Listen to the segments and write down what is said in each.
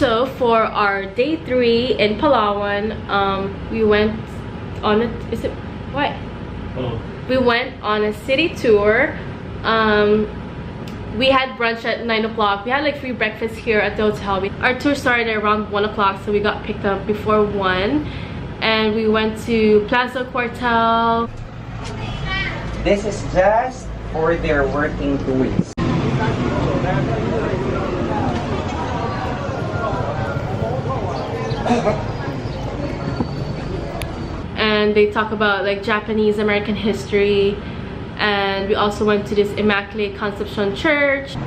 So for our day 3 in Palawan, we went on a we went on a city tour. We had brunch at 9 o'clock. We had like free breakfast here at the hotel. Our tour started at around 1 o'clock, so we got picked up before 1. And we went to Plaza Quartel. This is just for their working tours. And they talk about like Japanese American history. And we also went to this Immaculate Conception Church.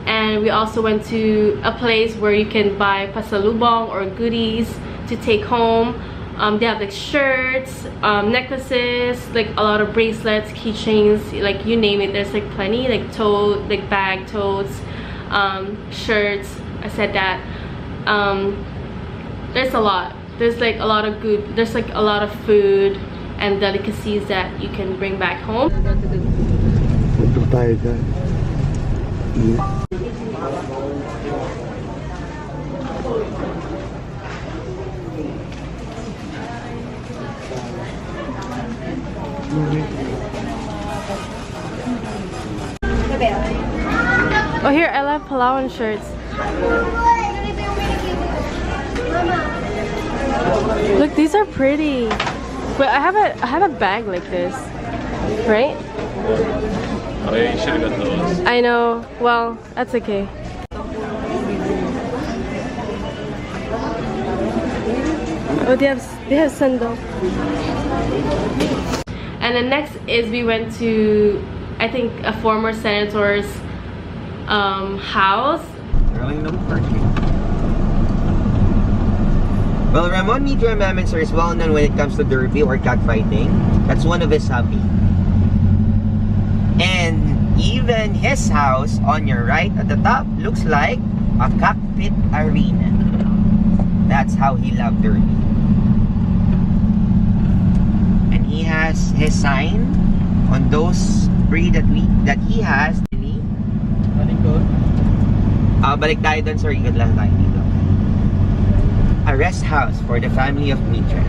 And we also went to a place where you can buy pasalubong or goodies to take home. They have like shirts, necklaces, like a lot of bracelets, keychains, like you name it. There's like plenty, like tote, like bag totes, shirts. I said that. There's a lot. There's like a lot of good. There's like a lot of food and delicacies that you can bring back home. Oh, here, I love Palawan shirts. Look, these are pretty. But I have a bag like this, right? Oh yeah, you should have got those. I know. Well, that's okay. Oh, they have sandal. And then next is we went to, I think, a former senator's house. Well, Ramon Medra Maminser is well known when it comes to derby or cockfighting. That's one of his hobbies. And even his house on your right at the top looks like a cockpit arena. That's how he loved derby. And he has his sign on those breed that he has. Balik tayo dun, sir. Ikot lang tayo dito. A rest house for the family of Mitra.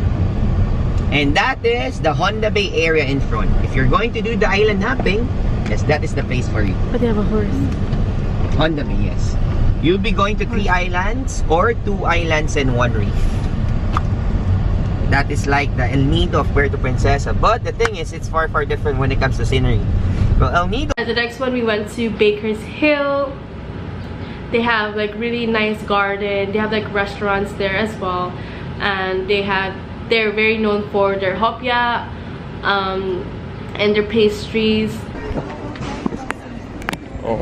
And that is the Honda Bay area in front. If you're going to do the island hopping, yes, that is the place for you. But they have a horse. Honda Bay, yes. You'll be going to 3 islands or 2 islands and 1 reef. That is like the El Nido of Puerto Prinsesa. But the thing is, it's far different when it comes to scenery. Well, El Nido. The next one, we went to Baker's Hill. They have like really nice garden. They have like restaurants there as well. And they're very known for their hopya and their pastries. Oh.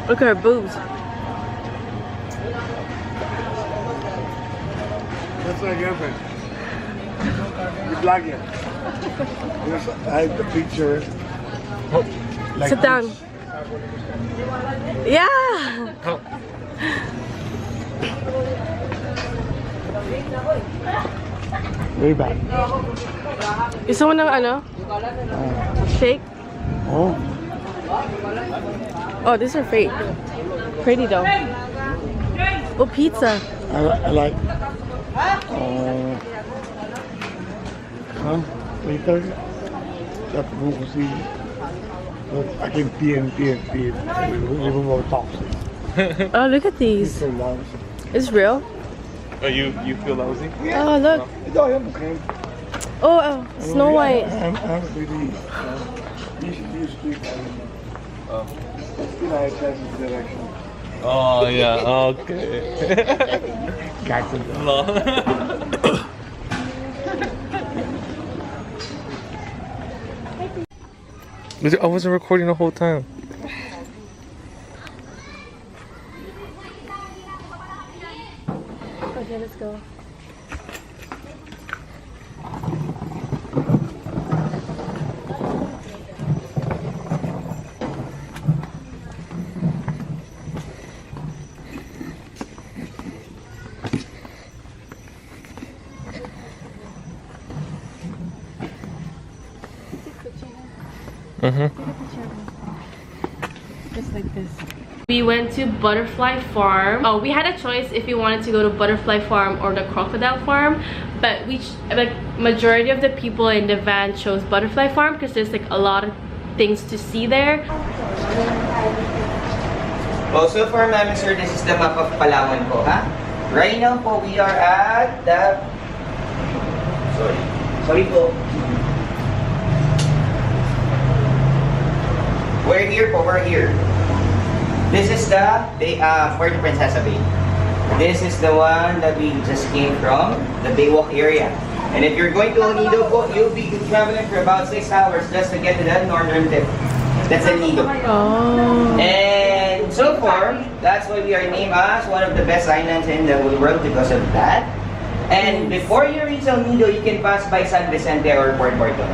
Look at her boobs. That's my girlfriend. You vlog it. Yes, I have the picture. Like Sit down. this. Yeah! Very bad. Gusto mo ng ano? Shake? Oh. Oh, these are fake. Pretty though. Oh, pizza. I like. Later. That mo kasi. I can pee. Remove more toxins. Oh, look at these. So long. It's real. Oh, you feel lousy? Oh, look. No, I'm okay. Oh, Snow White. I'm really. You should sleep. Still, I have chances in direction. Oh, yeah, okay. Gotcha. I wasn't recording the whole time. Okay, let's go. Just like this. We went to Butterfly Farm. Oh, we had a choice if we wanted to go to Butterfly Farm or the Crocodile Farm, but like majority of the people in the van chose Butterfly Farm because there's like a lot of things to see there. Also for namin sir, this is the map of Palawan po, ha? Right now po, we are at the... Sorry po. We're here. This is the Puerto Prinsesa Bay. This is the one that we just came from, the Baywalk area. And if you're going to El Nido po, you'll be traveling for about 6 hours just to get to that northern tip. That's El Nido. Oh. And so far, that's why we are named as one of the best islands in the whole world because of that. And before you reach El Nido, you can pass by San Vicente or Port Barton.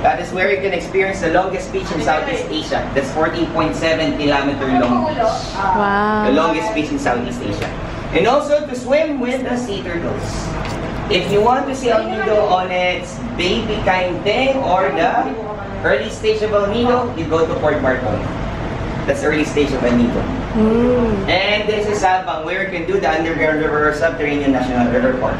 That is where you can experience the longest beach in Southeast Asia. That's 14.7 kilometer long beach. Wow. The longest beach in Southeast Asia. And also to swim with the sea turtles. If you want to see El Nido on its baby kind thing or the early stage of El Nido, you go to Port Barton. That's the early stage of El Nido. And this is Sabang, where you can do the underground river or subterranean national river park.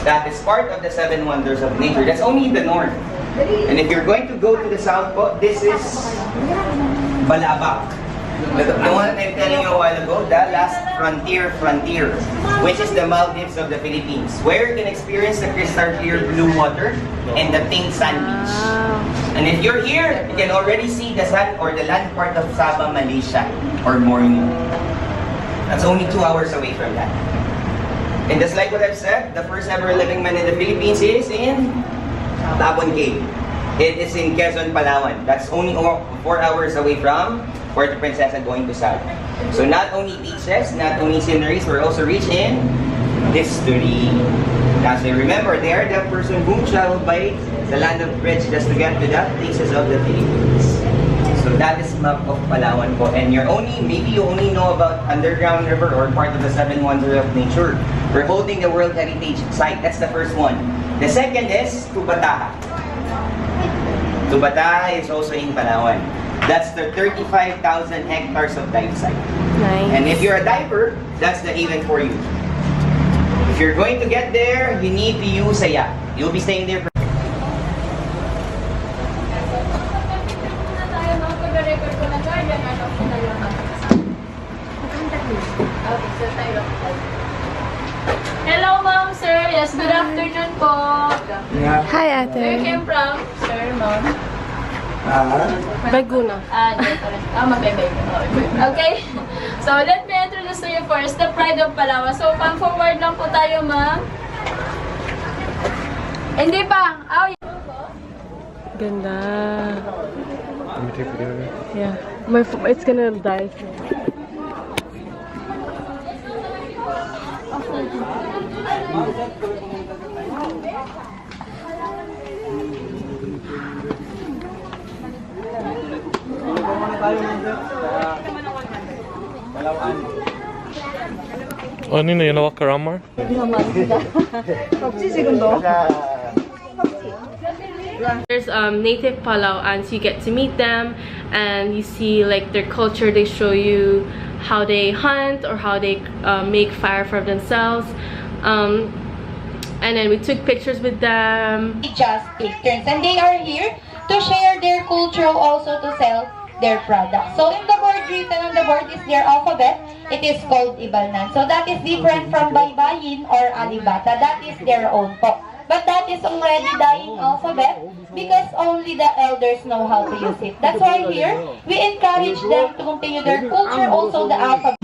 That is part of the 7 wonders of nature. That's only in the north. And if you're going to go to the south po, this is Balabac. The one that I'm telling you a while ago, the last frontier, which is the Maldives of the Philippines, where you can experience the crystal clear blue water and the pink sand beach. And if you're here, you can already see the sand or the land part of Sabah, Malaysia, or Borneo. That's only 2 hours away from that. And just like what I've said, the first ever living man in the Philippines is in Tabon Cave. It is in Quezon, Palawan. That's only 4 hours away from Puerto Prinsesa going to south. So not only beaches, not only sceneries, we're also rich in history. As I remember, they are the person who traveled by the land of bridge just to get to the places of the Philippines. So that is map of Palawan po. And maybe you only know about underground river or part of the 7 wonders of nature. We're holding the World Heritage Site. That's the first one. The second is Tubataha. Tubataha is also in Palawan. That's the 35,000 hectares of dive site. Nice. And if you're a diver, that's the haven for you. If you're going to get there, you need to use a yacht. You'll be staying there for Hello, ma'am, sir. Yes, good afternoon po. Hi, Where you ate. came from, sir, ma'am? Laguna. Dito rin. Magbebay. Okay. So, let me introduce to you first the Pride of Palawan. So, come forward lang po tayo, ma'am. Hindi pa. Ganda. Let me take video of it. Yeah. It's gonna die. Oh, Nina, you wanna walk around more? There's native Palauans. You get to meet them and you see like their culture. They show you how they hunt or how they make fire for themselves. And then we took pictures with them. Just take turns, and they are here to share their culture, also to sell their products. So in the board, written on the board is their alphabet. It is called Ibalnan. So that is different from Baybayin or Alibata. That is their own po. But that is already dying alphabet because only the elders know how to use it. That's why here, we encourage them to continue their culture, also the alphabet.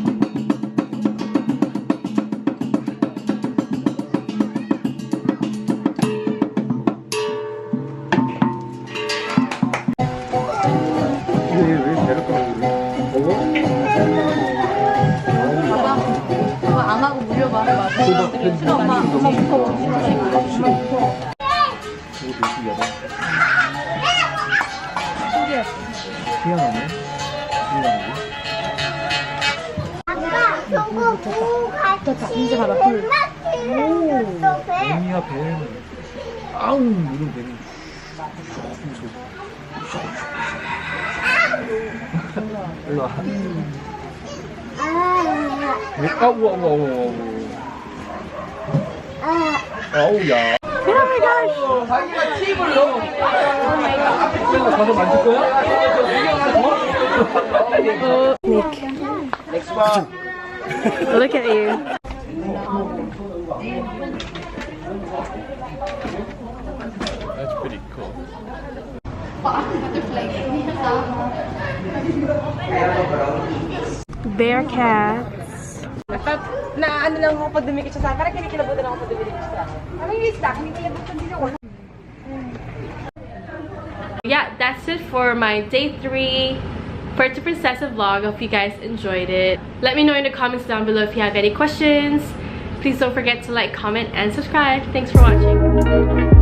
이제 봐봐 불. 언니야 뱀. 아우 이런 뱀이. 일로 와. 우와. 아우야. 자기가 팁을 넣어. 가서 만질 거야? Nick. Look at you. That's pretty cool. Bear cats. Na ano lang ako pag dumikit siya sa akin. Parang kinikilabutan ako pag dumikit siya sa akin. Parang yung isda, kinikilabutan din ako. Yeah, that's it for my day 3 Puerto Prinsesa vlog. I hope you guys enjoyed it. Let me know in the comments down below if you have any questions. Please don't forget to like, comment, and subscribe. Thanks for watching.